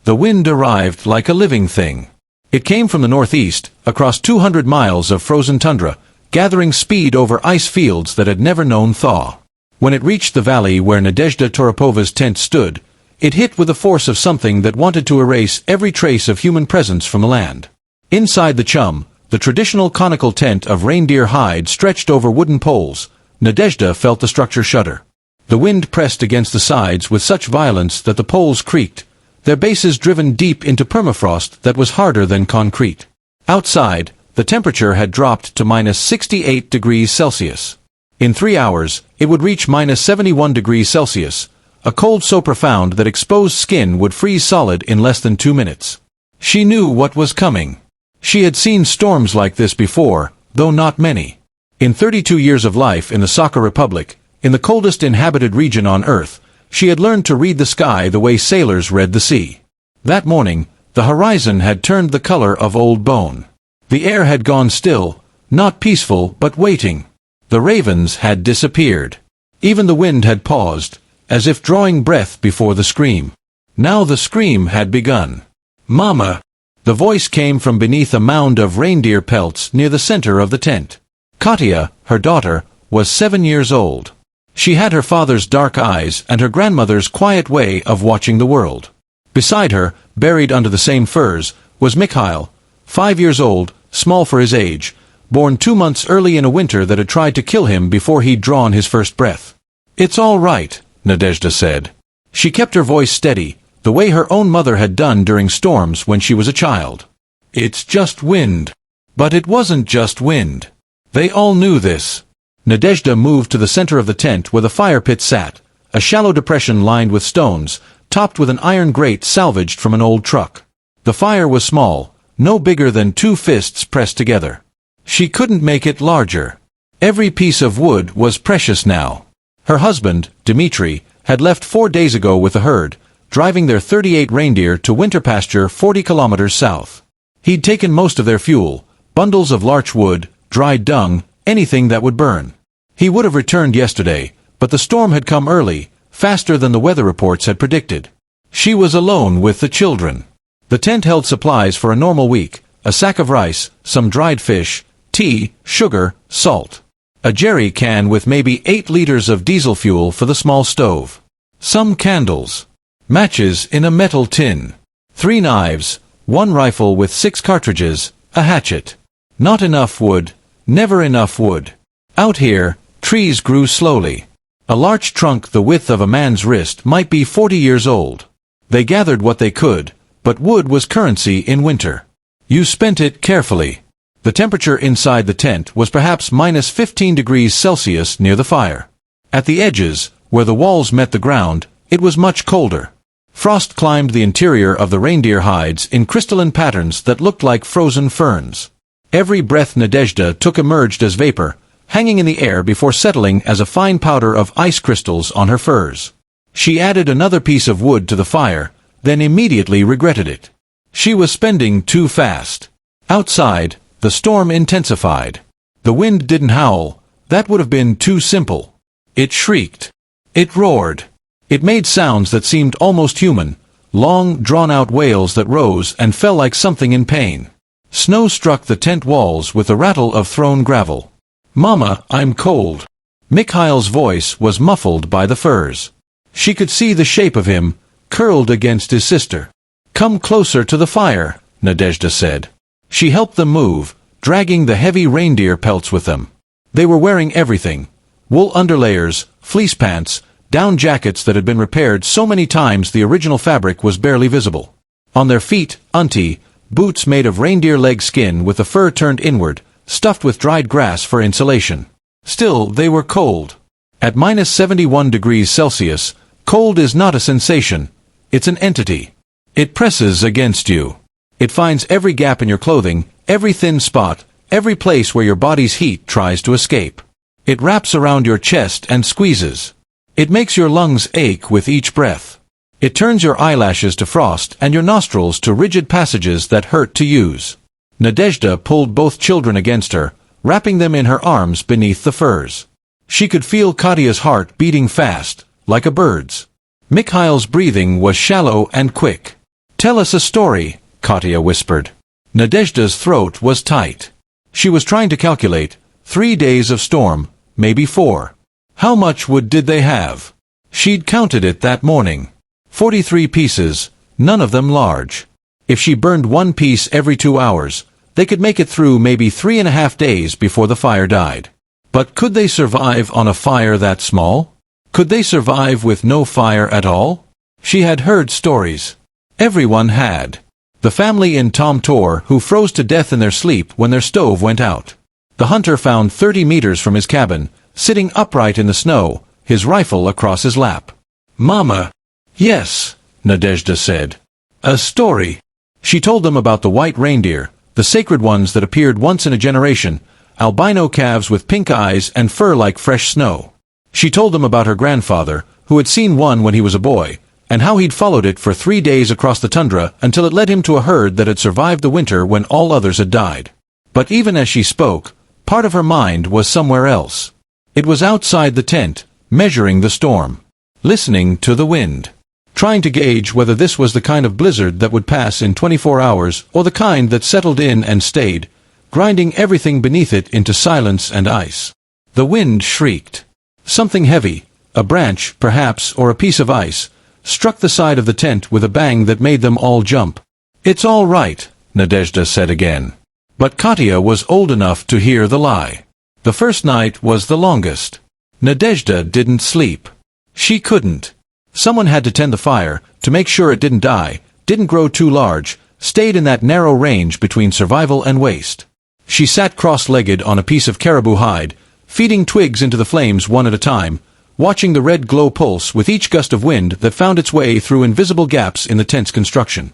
The wind arrived like a living thing. It came from the northeast, across 200 miles of frozen tundra, gathering speed over ice fields that had never known thaw. When it reached the valley where Nadezhda Toropova's tent stood, it hit with the force of something that wanted to erase every trace of human presence from the land. Inside the chum, the traditional conical tent of reindeer hide stretched over wooden poles. Nadezhda felt the structure shudder. The wind pressed against the sides with such violence that the poles creaked, their bases driven deep into permafrost that was harder than concrete. Outside, the temperature had dropped to -68 degrees Celsius. In 3 hours, it would reach -71 degrees Celsius, a cold so profound that exposed skin would freeze solid in less than 2 minutes. She knew what was coming. She had seen storms like this before, though not many. In 32 years of life in the Sakha Republic, in the coldest inhabited region on Earth, she had learned to read the sky the way sailors read the sea. That morning, the horizon had turned the color of old bone. The air had gone still, not peaceful but waiting. The ravens had disappeared. Even the wind had paused, as if drawing breath before the scream. Now the scream had begun. "Mama!" The voice came from beneath a mound of reindeer pelts near the center of the tent. Yakutia, her daughter, was 7 years old. She had her father's dark eyes and her grandmother's quiet way of watching the world. Beside her, buried under the same furs, was Mikhail, 5 years old, small for his age, born 2 months early in a winter that had tried to kill him before he'd drawn his first breath. "It's all right," Nadezhda said. She kept her voice steady, the way her own mother had done during storms when she was a child. "It's just wind." But it wasn't just wind. They all knew this. Nadezhda moved to the center of the tent where the fire pit sat, a shallow depression lined with stones, topped with an iron grate salvaged from an old truck. The fire was small, no bigger than 2 fists pressed together. She couldn't make it larger. Every piece of wood was precious now. Her husband, Dmitri, had left 4 days ago with the herd, driving their 38 reindeer to winter pasture 40 kilometers south. He'd taken most of their fuel, bundles of larch wood, dried dung, anything that would burn. He would have returned yesterday, but the storm had come early, faster than the weather reports had predicted. She was alone with the children. The tent held supplies for a normal week, a sack of rice, some dried fish, tea, sugar, salt. A jerry can with maybe 8 liters of diesel fuel for the small stove. Some candles. Matches in a metal tin. 3 knives, 1 rifle with 6 cartridges, a hatchet. Not enough wood, never enough wood. Out here, trees grew slowly. A larch trunk the width of a man's wrist might be 40 years old. They gathered what they could, but wood was currency in winter. You spent it carefully. The temperature inside the tent was perhaps -15 degrees Celsius near the fire. At the edges, where the walls met the ground, it was much colder. Frost climbed the interior of the reindeer hides in crystalline patterns that looked like frozen ferns. Every breath Nadezhda took emerged as vapor, hanging in the air before settling as a fine powder of ice crystals on her furs. She added another piece of wood to the fire, then immediately regretted it. She was spending too fast. Outside, the storm intensified. The wind didn't howl. That would have been too simple. It shrieked. It roared. It made sounds that seemed almost human, long, drawn-out wails that rose and fell like something in pain. Snow struck the tent walls with the rattle of thrown gravel. "Mama, I'm cold." Mikhail's voice was muffled by the furs. She could see the shape of him, curled against his sister. "Come closer to the fire," Nadezhda said. She helped them move, dragging the heavy reindeer pelts with them. They were wearing everything: wool underlayers, fleece pants, down jackets that had been repaired so many times the original fabric was barely visible. On their feet, unti, boots made of reindeer leg skin with the fur turned inward, stuffed with dried grass for insulation. Still, they were cold. At -71 degrees Celsius, cold is not a sensation. It's an entity. It presses against you. It finds every gap in your clothing, every thin spot, every place where your body's heat tries to escape. It wraps around your chest and squeezes. It makes your lungs ache with each breath. It turns your eyelashes to frost and your nostrils to rigid passages that hurt to use. Nadezhda pulled both children against her, wrapping them in her arms beneath the furs. She could feel Katia's heart beating fast, like a bird's. Mikhail's breathing was shallow and quick. "Tell us a story," Yakutia whispered. Nadezhda's throat was tight. She was trying to calculate 3 days of storm, maybe 4. How much wood did they have? She'd counted it that morning. 43 pieces, none of them large. If she burned one piece every 2 hours, they could make it through maybe 3.5 days before the fire died. But could they survive on a fire that small? Could they survive with no fire at all? She had heard stories. Everyone had. The family in Tom Tor who froze to death in their sleep when their stove went out. The hunter found 30 meters from his cabin, sitting upright in the snow, his rifle across his lap. "Mama." "Yes," Nadezhda said. "A story." She told them about the white reindeer, the sacred ones that appeared once in a generation, albino calves with pink eyes and fur like fresh snow. She told them about her grandfather, who had seen one when he was a boy, and how he'd followed it for 3 days across the tundra until it led him to a herd that had survived the winter when all others had died. But even as she spoke, part of her mind was somewhere else. It was outside the tent, measuring the storm, listening to the wind, trying to gauge whether this was the kind of blizzard that would pass in 24 hours or the kind that settled in and stayed, grinding everything beneath it into silence and ice. The wind shrieked. Something heavy, a branch, perhaps, or a piece of ice, struck the side of the tent with a bang that made them all jump. "It's all right," Nadezhda said again. But Yakutia was old enough to hear the lie. The first night was the longest. Nadezhda didn't sleep. She couldn't. Someone had to tend the fire, to make sure it didn't die, didn't grow too large, stayed in that narrow range between survival and waste. She sat cross-legged on a piece of caribou hide, feeding twigs into the flames one at a time, watching the red glow pulse with each gust of wind that found its way through invisible gaps in the tent's construction.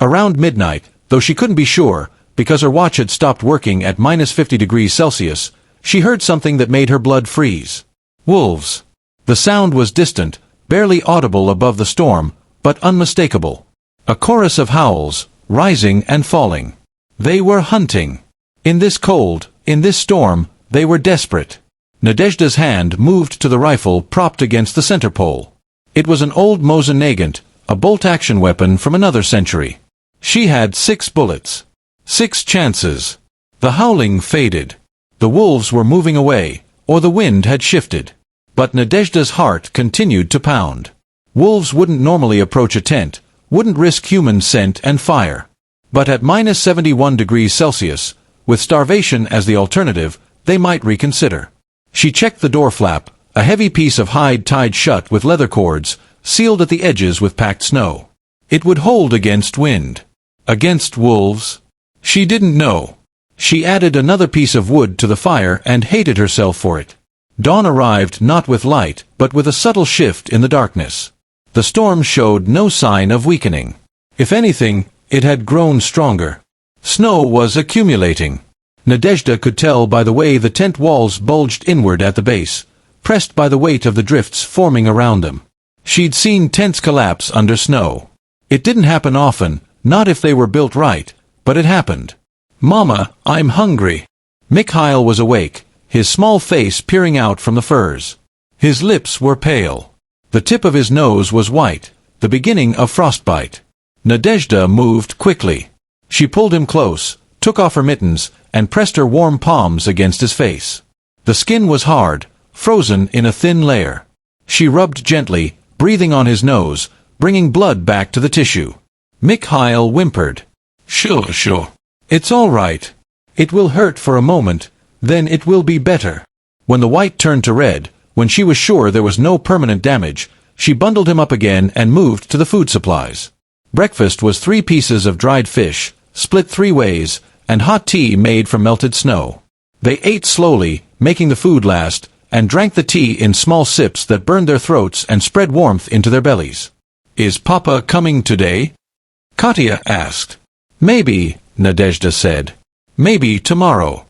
Around midnight, though she couldn't be sure, because her watch had stopped working at -50°C, she heard something that made her blood freeze. Wolves. The sound was distant, barely audible above the storm, but unmistakable. A chorus of howls, rising and falling. They were hunting. In this cold, in this storm, they were desperate. Nadezhda's hand moved to the rifle propped against the center pole. It was an old Mosin Nagant, a bolt-action weapon from another century. She had 6 bullets. 6 chances. The howling faded. The wolves were moving away, or the wind had shifted. But Nadezhda's heart continued to pound. Wolves wouldn't normally approach a tent, wouldn't risk human scent and fire. But at -71°C, with starvation as the alternative, they might reconsider. She checked the door flap, a heavy piece of hide tied shut with leather cords, sealed at the edges with packed snow. It would hold against wind. Against wolves? She didn't know. She added another piece of wood to the fire and hated herself for it. Dawn arrived not with light, but with a subtle shift in the darkness. The storm showed no sign of weakening. If anything, it had grown stronger. Snow was accumulating. Nadezhda could tell by the way the tent walls bulged inward at the base, pressed by the weight of the drifts forming around them. She'd seen tents collapse under snow. It didn't happen often, not if they were built right, but it happened. "Mama, I'm hungry." Mikhail was awake, his small face peering out from the furs. His lips were pale. The tip of his nose was white, the beginning of frostbite. Nadezhda moved quickly. She pulled him close, took off her mittens, and pressed her warm palms against his face. The skin was hard, frozen in a thin layer. She rubbed gently, breathing on his nose, bringing blood back to the tissue. Mikhail whimpered. Sure. It's all right. It will hurt for a moment, then it will be better." When the white turned to red, when she was sure there was no permanent damage, she bundled him up again and moved to the food supplies. Breakfast was 3 pieces of dried fish, split 3 ways, and hot tea made from melted snow. They ate slowly, making the food last, and drank the tea in small sips that burned their throats and spread warmth into their bellies. "Is Papa coming today?" Yakutia asked. "Maybe," Nadezhda said. "Maybe tomorrow."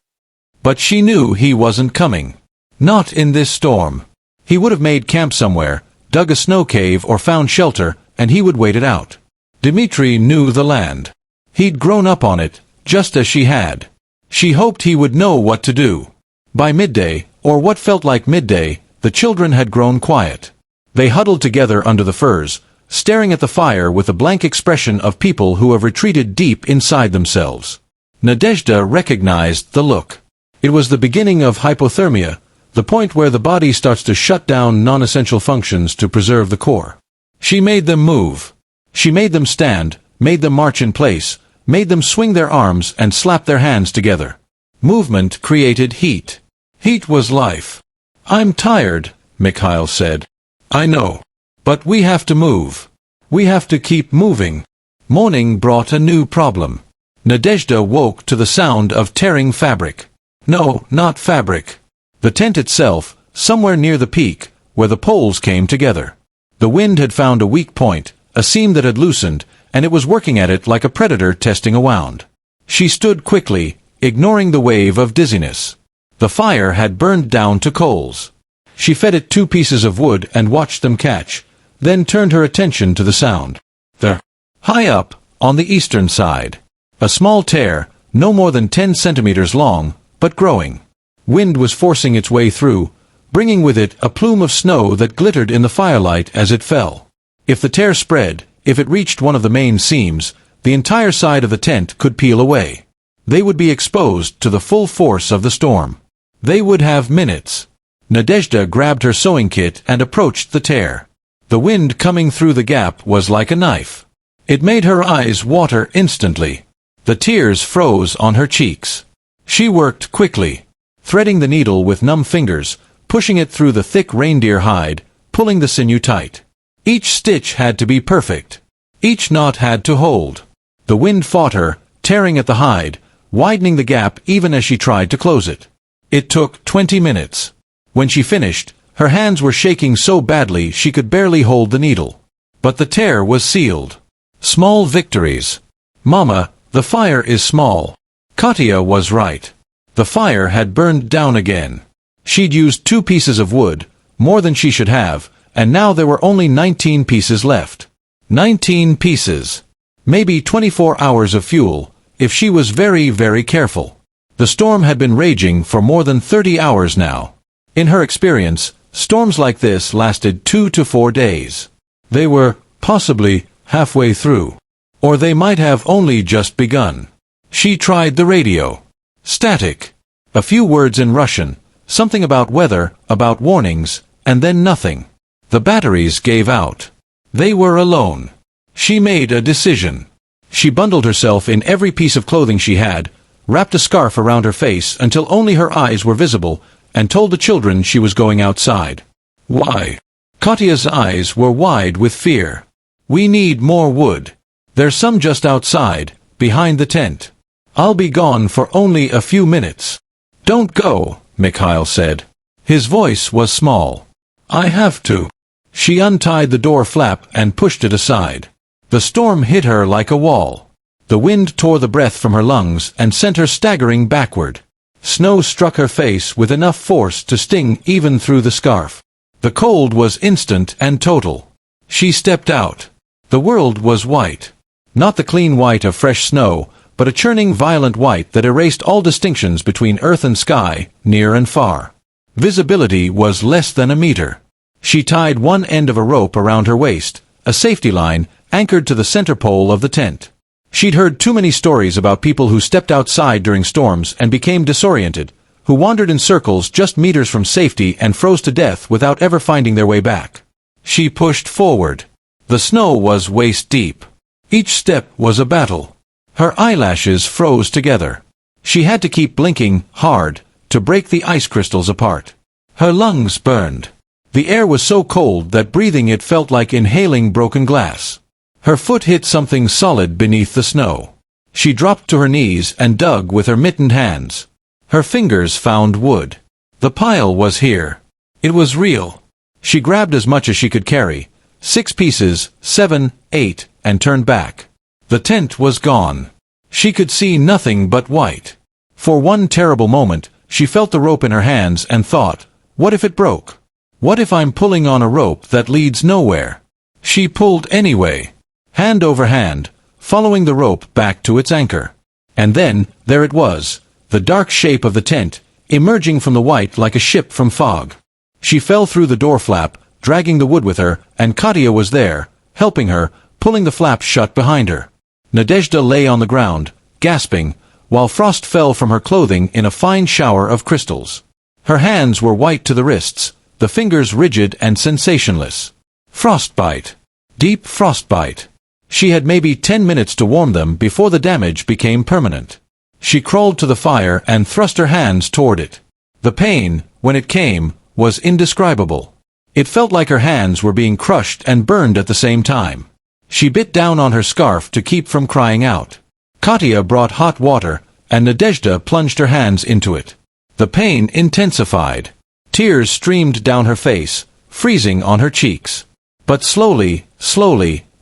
But she knew he wasn't coming. Not in this storm. He would have made camp somewhere, dug a snow cave or found shelter, and he would wait it out. Dmitri knew the land. He'd grown up on it, just as she had. She hoped he would know what to do. By midday, or what felt like midday, the children had grown quiet. They huddled together under the firs, staring at the fire with the blank expression of people who have retreated deep inside themselves. Nadezhda recognized the look. It was the beginning of hypothermia, the point where the body starts to shut down non-essential functions to preserve the core. She made them move. She made them stand, made them march in place, made them swing their arms and slap their hands together. Movement created heat. Heat was life. "I'm tired," Mikhail said. "I know. But we have to move. We have to keep moving." Morning brought a new problem. Nadezhda woke to the sound of tearing fabric. No, not fabric. The tent itself, somewhere near the peak, where the poles came together. The wind had found a weak point, a seam that had loosened, and it was working at it like a predator testing a wound. She stood quickly, ignoring the wave of dizziness. The fire had burned down to coals. She fed it 2 pieces of wood and watched them catch, then turned her attention to the sound. There, high up, on the eastern side. A small tear, no more than 10 centimeters long, but growing. Wind was forcing its way through, bringing with it a plume of snow that glittered in the firelight as it fell. If the tear spread, if it reached one of the main seams, the entire side of the tent could peel away. They would be exposed to the full force of the storm. They would have minutes. Nadezhda grabbed her sewing kit and approached the tear. The wind coming through the gap was like a knife. It made her eyes water instantly. The tears froze on her cheeks. She worked quickly, threading the needle with numb fingers, pushing it through the thick reindeer hide, pulling the sinew tight. Each stitch had to be perfect. Each knot had to hold. The wind fought her, tearing at the hide, widening the gap even as she tried to close it. It took 20 minutes. When she finished, her hands were shaking so badly she could barely hold the needle. But the tear was sealed. Small victories. "Mama, the fire is small." Yakutia was right. The fire had burned down again. She'd used 2 pieces of wood, more than she should have, and now there were only 19 pieces left. 19 pieces. Maybe 24 hours of fuel, if she was very, very careful. The storm had been raging for more than 30 hours now. In her experience, storms like this lasted 2 to 4 days. They were, possibly, halfway through. Or they might have only just begun. She tried the radio. Static. A few words in Russian, something about weather, about warnings, and then nothing. The batteries gave out. They were alone. She made a decision. She bundled herself in every piece of clothing she had, wrapped a scarf around her face until only her eyes were visible, and told the children she was going outside. Why? Katia's eyes were wide with fear. "We need more wood. There's some just outside, behind the tent. I'll be gone for only a few minutes." "Don't go," Mikhail said. His voice was small. "I have to." She untied the door flap and pushed it aside. The storm hit her like a wall. The wind tore the breath from her lungs and sent her staggering backward. Snow struck her face with enough force to sting even through the scarf. The cold was instant and total. She stepped out. The world was white. Not the clean white of fresh snow, but a churning violent white that erased all distinctions between earth and sky, near and far. Visibility was less than a meter. She tied one end of a rope around her waist, a safety line, anchored to the center pole of the tent. She'd heard too many stories about people who stepped outside during storms and became disoriented, who wandered in circles just meters from safety and froze to death without ever finding their way back. She pushed forward. The snow was waist deep. Each step was a battle. Her eyelashes froze together. She had to keep blinking hard to break the ice crystals apart. Her lungs burned. The air was so cold that breathing it felt like inhaling broken glass. Her foot hit something solid beneath the snow. She dropped to her knees and dug with her mittened hands. Her fingers found wood. The pile was here. It was real. She grabbed as much as she could carry, 6 pieces, 7, 8, and turned back. The tent was gone. She could see nothing but white. For one terrible moment, she felt the rope in her hands and thought, what if it broke? What if I'm pulling on a rope that leads nowhere? She pulled anyway, hand over hand, following the rope back to its anchor. And then, there it was, the dark shape of the tent, emerging from the white like a ship from fog. She fell through the door flap, dragging the wood with her, and Yakutia was there, helping her, pulling the flaps shut behind her. Nadezhda lay on the ground, gasping, while frost fell from her clothing in a fine shower of crystals. Her hands were white to the wrists, the fingers rigid and sensationless. Frostbite. Deep frostbite. She had maybe 10 minutes to warm them before the damage became permanent. She crawled to the fire and thrust her hands toward it. The pain, when it came, was indescribable. It felt like her hands were being crushed and burned at the same time. She bit down on her scarf to keep from crying out. Katia brought hot water, and Nadezhda plunged her hands into it. The pain intensified. Tears streamed down her face, freezing on her cheeks. But slowly,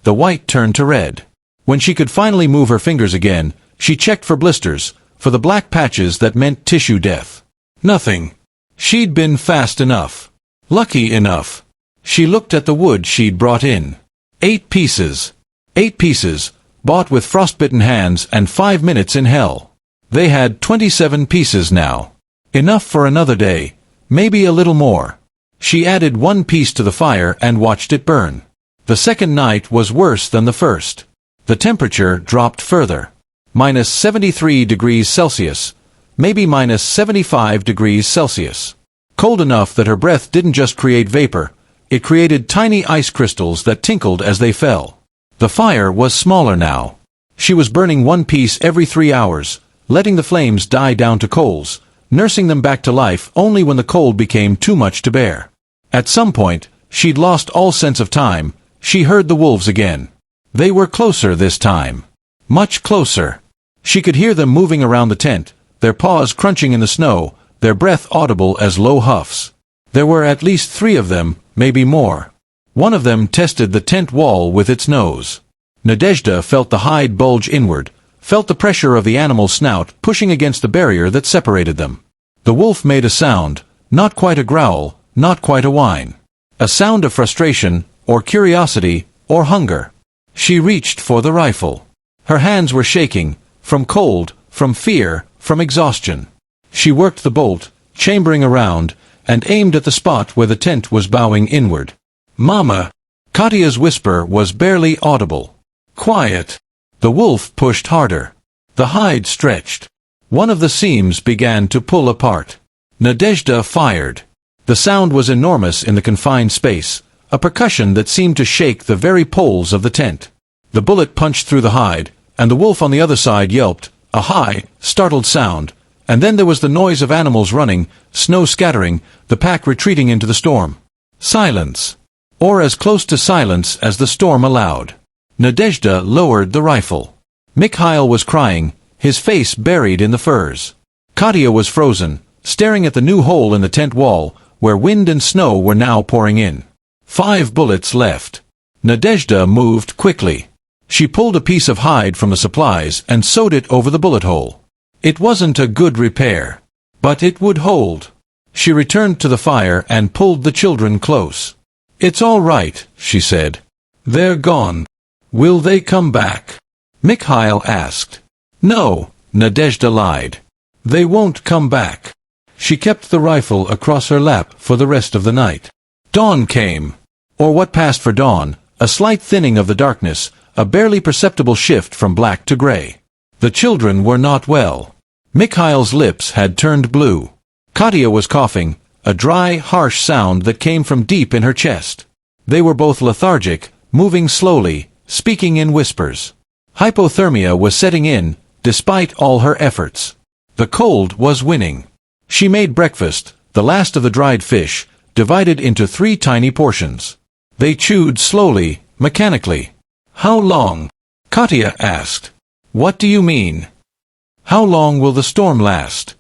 the white turned to red. When she could finally move her fingers again, she checked for blisters, for the black patches that meant tissue death. Nothing. She'd been fast enough. Lucky enough. She looked at the wood she'd brought in. 8 pieces. 8 pieces, bought with frostbitten hands and 5 minutes in hell. They had 27 pieces now. Enough for another day, maybe a little more. She added 1 piece to the fire and watched it burn. The second night was worse than the first. The temperature dropped further. Minus 73 degrees Celsius, maybe minus 75 degrees Celsius. Cold enough that her breath didn't just create vapor, it created tiny ice crystals that tinkled as they fell. The fire was smaller now. She was burning 1 piece every 3 hours, letting the flames die down to coals, nursing them back to life only when the cold became too much to bear. At some point, she'd lost all sense of time. She heard the wolves again. They were closer this time. Much closer. She could hear them moving around the tent, their paws crunching in the snow, their breath audible as low huffs. There were at least 3 of them, maybe more. One of them tested the tent wall with its nose. Nadezhda felt the hide bulge inward, felt the pressure of the animal's snout pushing against the barrier that separated them. The wolf made a sound, not quite a growl, not quite a whine. A sound of frustration, or curiosity, or hunger. She reached for the rifle. Her hands were shaking, from cold, from fear, from exhaustion. She worked the bolt, chambering around, and aimed at the spot where the tent was bowing inward. "Mama!" Katia's whisper was barely audible. "Quiet!" The wolf pushed harder. The hide stretched. One of the seams began to pull apart. Nadezhda fired. The sound was enormous in the confined space, a percussion that seemed to shake the very poles of the tent. The bullet punched through the hide, and the wolf on the other side yelped, a high, startled sound, and then there was the noise of animals running, snow scattering, the pack retreating into the storm. Silence. Or as close to silence as the storm allowed. Nadezhda lowered the rifle. Mikhail was crying, his face buried in the furs. Katia was frozen, staring at the new hole in the tent wall, where wind and snow were now pouring in. 5 bullets left. Nadezhda moved quickly. She pulled a piece of hide from the supplies and sewed it over the bullet hole. It wasn't a good repair, but it would hold. She returned to the fire and pulled the children close. "It's all right," she said. "They're gone." "Will they come back?" Mikhail asked. "No," Nadezhda lied. "They won't come back." She kept the rifle across her lap for the rest of the night. Dawn came. Or what passed for dawn, a slight thinning of the darkness, a barely perceptible shift from black to gray. The children were not well. Mikhail's lips had turned blue. Katia was coughing, a dry, harsh sound that came from deep in her chest. They were both lethargic, moving slowly, speaking in whispers. Hypothermia was setting in, despite all her efforts. The cold was winning. She made breakfast, the last of the dried fish, divided into 3 tiny portions. They chewed slowly, mechanically. "How long?" Katia asked. "What do you mean? How long will the storm last?"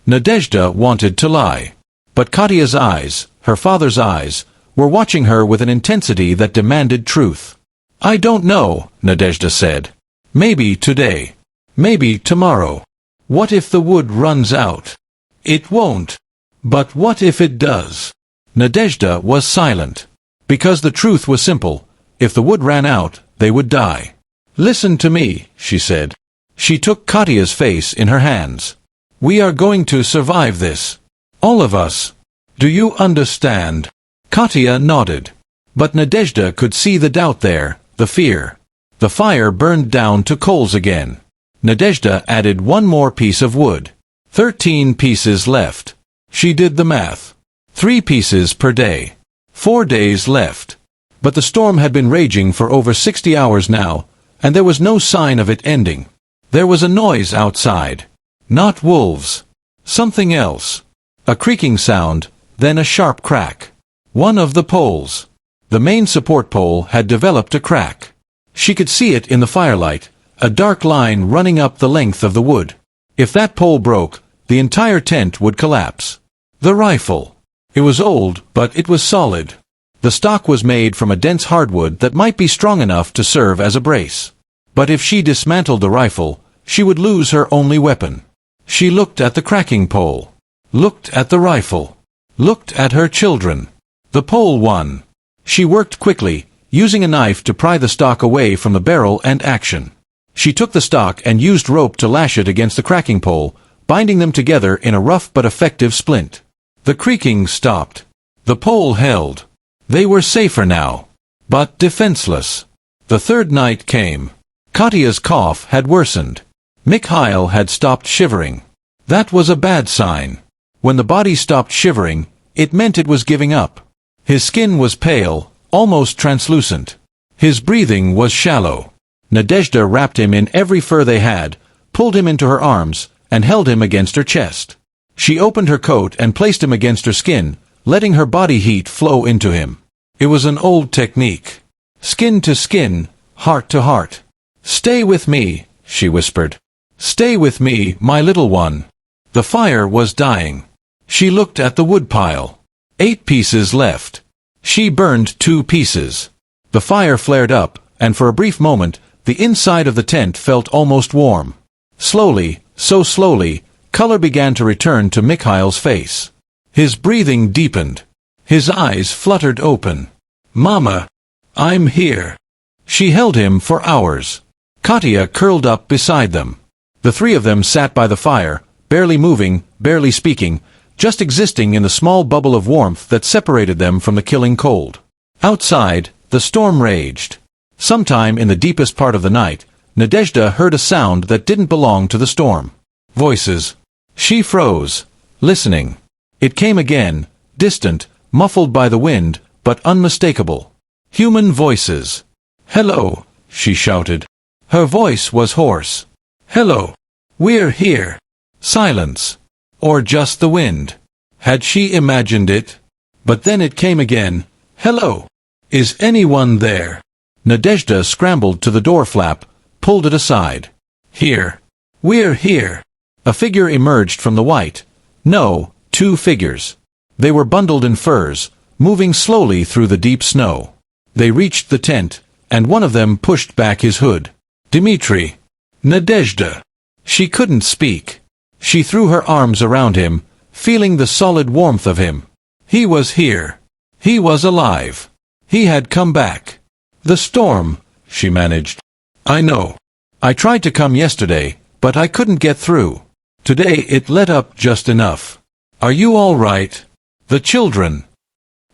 Nadezhda wanted to lie. But Katia's eyes, her father's eyes, were watching her with an intensity that demanded truth. "I don't know," Nadezhda said. "Maybe today. Maybe tomorrow. What if the wood runs out?" "It won't." "But what if it does?" Nadezhda was silent. Because the truth was simple. If the wood ran out, they would die. "Listen to me," she said. She took Katia's face in her hands. "We are going to survive this. All of us. Do you understand?" Katia nodded. But Nadezhda could see the doubt there, the fear. The fire burned down to coals again. Nadezhda added one more piece of wood. 13 pieces left. She did the math. 3 pieces per day. 4 days left. But the storm had been raging for over 60 hours now, and there was no sign of it ending. There was a noise outside. Not wolves. Something else. A creaking sound, then a sharp crack. One of the poles. The main support pole had developed a crack. She could see it in the firelight, a dark line running up the length of the wood. If that pole broke, the entire tent would collapse. The rifle. It was old, but it was solid. The stock was made from a dense hardwood that might be strong enough to serve as a brace. But if she dismantled the rifle, she would lose her only weapon. She looked at the cracking pole. Looked at the rifle. Looked at her children. The pole won. She worked quickly, using a knife to pry the stock away from the barrel and action. She took the stock and used rope to lash it against the cracking pole, binding them together in a rough but effective splint. The creaking stopped. The pole held. They were safer now. But defenseless. The third night came. Katia's cough had worsened. Mikhail had stopped shivering. That was a bad sign. When the body stopped shivering, it meant it was giving up. His skin was pale, almost translucent. His breathing was shallow. Nadezhda wrapped him in every fur they had, pulled him into her arms, and held him against her chest. She opened her coat and placed him against her skin, letting her body heat flow into him. It was an old technique. Skin to skin, heart to heart. "Stay with me," she whispered. "Stay with me, my little one." The fire was dying. She looked at the woodpile. 8 pieces left. She burned 2 pieces. The fire flared up, and for a brief moment, the inside of the tent felt almost warm. Slowly, so slowly, color began to return to Mikhail's face. His breathing deepened. His eyes fluttered open. "Mama, I'm here." She held him for hours. Katia curled up beside them. The 3 of them sat by the fire, barely moving, barely speaking, just existing in the small bubble of warmth that separated them from the killing cold. Outside, the storm raged. Sometime in the deepest part of the night, Nadezhda heard a sound that didn't belong to the storm. Voices. She froze, listening. It came again, distant, muffled by the wind, but unmistakable. Human voices. "Hello," she shouted. Her voice was hoarse. "Hello. We're here." Silence. Or just the wind. Had she imagined it? But then it came again. "Hello. Is anyone there?" Nadezhda scrambled to the door flap, pulled it aside. "Here. We're here." A figure emerged from the white. No, 2 figures. They were bundled in furs, moving slowly through the deep snow. They reached the tent, and one of them pushed back his hood. "Dmitri." "Nadezhda." She couldn't speak. She threw her arms around him, feeling the solid warmth of him. He was here. He was alive. He had come back. "The storm," she managed. "I know. I tried to come yesterday, but I couldn't get through. Today it let up just enough. Are you all right? The children?"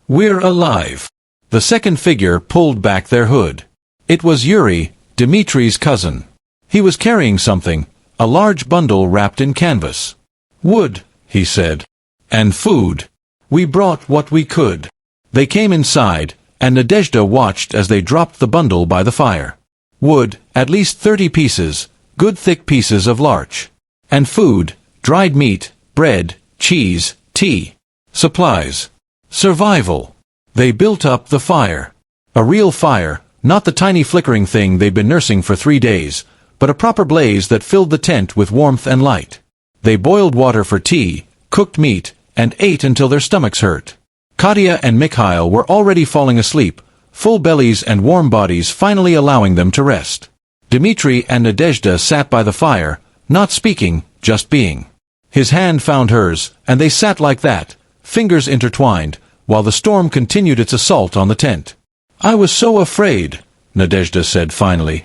"We're alive." The second figure pulled back their hood. It was Yuri, Dmitri's cousin. He was carrying something, a large bundle wrapped in canvas. "Wood," he said. "And food. We brought what we could." They came inside, and Nadezhda watched as they dropped the bundle by the fire. Wood, at least 30 pieces, good thick pieces of larch. And food, dried meat, bread, cheese, tea. Supplies. Survival. They built up the fire. A real fire, not the tiny flickering thing they'd been nursing for 3 days, but a proper blaze that filled the tent with warmth and light. They boiled water for tea, cooked meat, and ate until their stomachs hurt. Katia and Mikhail were already falling asleep, full bellies and warm bodies finally allowing them to rest. Dmitri and Nadezhda sat by the fire, not speaking, just being. His hand found hers, and they sat like that, fingers intertwined, while the storm continued its assault on the tent. "I was so afraid," Nadezhda said finally.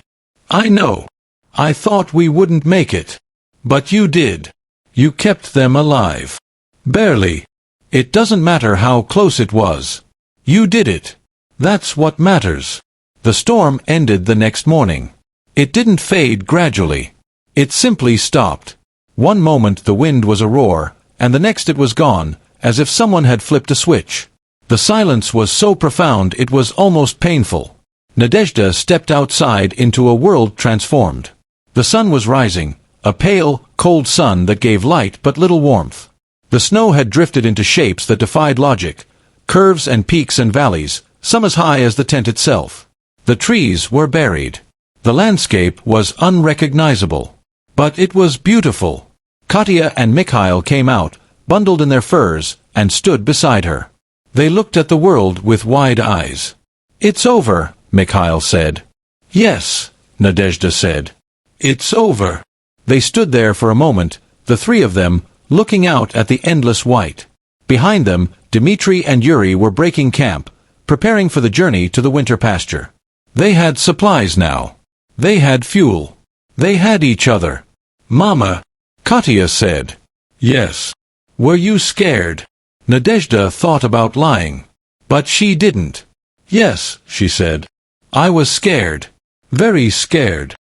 "I know. I thought we wouldn't make it. But you did. You kept them alive. Barely. It doesn't matter how close it was. You did it. That's what matters. The storm ended the next morning. It didn't fade gradually. It simply stopped. One moment the wind was a roar, and the next it was gone, as if someone had flipped a switch. The silence was so profound it was almost painful. Nadezhda stepped outside into a world transformed. The sun was rising, a pale, cold sun that gave light but little warmth. The snow had drifted into shapes that defied logic, curves and peaks and valleys, some as high as the tent itself. The trees were buried. The landscape was unrecognizable. But it was beautiful. Yakutia and Mikhail came out, bundled in their furs, and stood beside her. They looked at the world with wide eyes. "It's over," Mikhail said. "Yes," Nadezhda said. "It's over." They stood there for a moment, the three of them, looking out at the endless white. Behind them, Dmitri and Yuri were breaking camp, preparing for the journey to the winter pasture. They had supplies now. They had fuel. They had each other. "Mama," Yakutia said. "Yes." "Were you scared?" Nadezhda thought about lying. But she didn't. "Yes," she said. "I was scared. Very scared.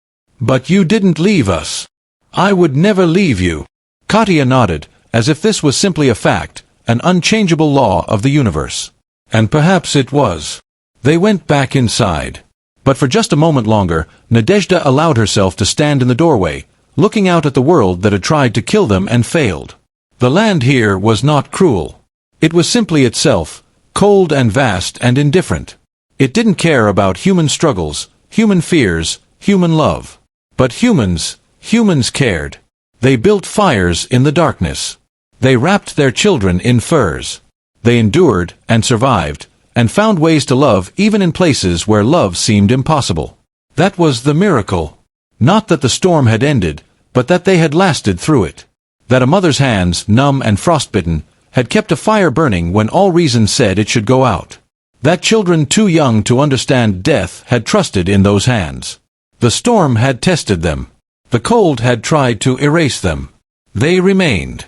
But you didn't leave us." "I would never leave you." Yakutia nodded, as if this was simply a fact, an unchangeable law of the universe. And perhaps it was. They went back inside. But for just a moment longer, Nadezhda allowed herself to stand in the doorway, looking out at the world that had tried to kill them and failed. The land here was not cruel. It was simply itself, cold and vast and indifferent. It didn't care about human struggles, human fears, human love. But humans cared. They built fires in the darkness. They wrapped their children in furs. They endured and survived, and found ways to love even in places where love seemed impossible. That was the miracle. Not that the storm had ended, but that they had lasted through it. That a mother's hands, numb and frostbitten, had kept a fire burning when all reason said it should go out. That children too young to understand death had trusted in those hands. The storm had tested them. The cold had tried to erase them. They remained.